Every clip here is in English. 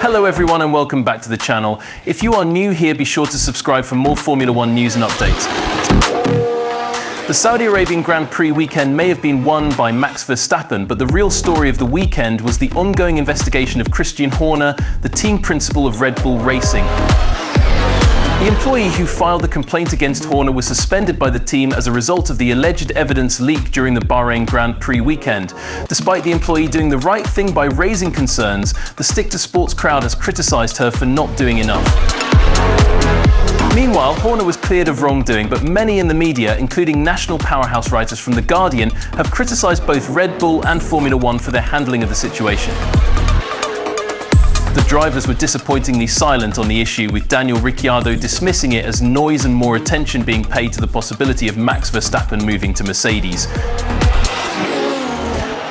Hello everyone and welcome back to the channel. If you are new here, be sure to subscribe for more Formula One news and updates. The Saudi Arabian Grand Prix weekend may have been won by Max Verstappen, but the real story of the weekend was the ongoing investigation of Christian Horner, the team principal of Red Bull Racing. The employee who filed the complaint against Horner was suspended by the team as a result of the alleged evidence leak during the Bahrain Grand Prix weekend. Despite the employee doing the right thing by raising concerns, the Stick to Sports crowd has criticised her for not doing enough. Meanwhile, Horner was cleared of wrongdoing, but many in the media, including national powerhouse writers from The Guardian, have criticised both Red Bull and Formula One for their handling of the situation. The drivers were disappointingly silent on the issue, with Daniel Ricciardo dismissing it as noise and more attention being paid to the possibility of Max Verstappen moving to Mercedes.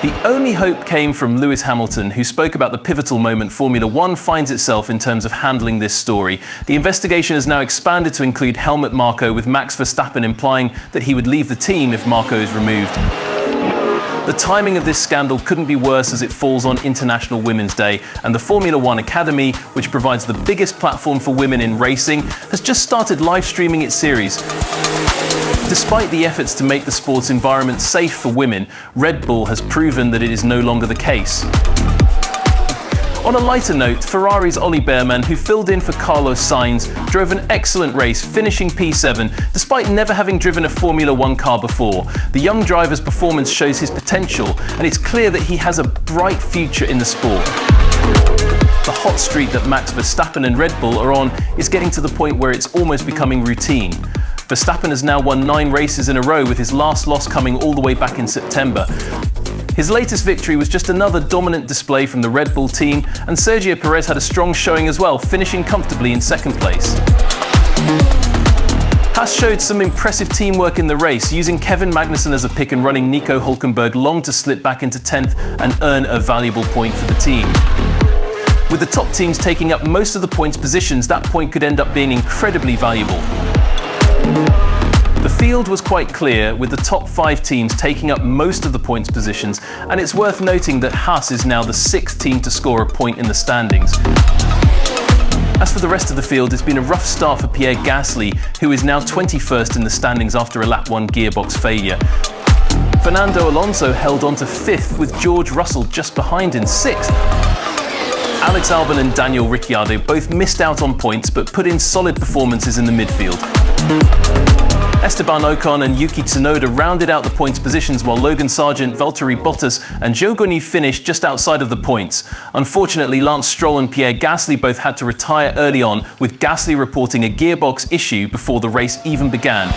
The only hope came from Lewis Hamilton, who spoke about the pivotal moment Formula One finds itself in terms of handling this story. The investigation has now expanded to include Helmut Marko, with Max Verstappen implying that he would leave the team if Marko is removed. The timing of this scandal couldn't be worse, as it falls on International Women's Day, and the Formula One Academy, which provides the biggest platform for women in racing, has just started live streaming its series. Despite the efforts to make the sports environment safe for women, Red Bull has proven that it is no longer the case. On a lighter note, Ferrari's Ollie Bearman, who filled in for Carlos Sainz, drove an excellent race, finishing P7, despite never having driven a Formula One car before. The young driver's performance shows his potential, and it's clear that he has a bright future in the sport. The hot streak that Max Verstappen and Red Bull are on is getting to the point where it's almost becoming routine. Verstappen has now won 9 races in a row, with his last loss coming all the way back in September. His latest victory was just another dominant display from the Red Bull team, and Sergio Perez had a strong showing as well, finishing comfortably in second place. Haas showed some impressive teamwork in the race, using Kevin Magnussen as a pick and running Nico Hülkenberg long to slip back into 10th and earn a valuable point for the team. With the top teams taking up most of the points positions, that point could end up being incredibly valuable. The field was quite clear, with the top 5 teams taking up most of the points positions, and it's worth noting that Haas is now the 6th team to score a point in the standings. As for the rest of the field, it's been a rough start for Pierre Gasly, who is now 21st in the standings after a lap 1 gearbox failure. Fernando Alonso held on to 5th, with George Russell just behind in 6th. Alex Albon and Daniel Ricciardo both missed out on points, but put in solid performances in the midfield. Esteban Ocon and Yuki Tsunoda rounded out the points positions, while Logan Sargent, Valtteri Bottas and Zhou Guanyu finished just outside of the points. Unfortunately, Lance Stroll and Pierre Gasly both had to retire early on, with Gasly reporting a gearbox issue before the race even began.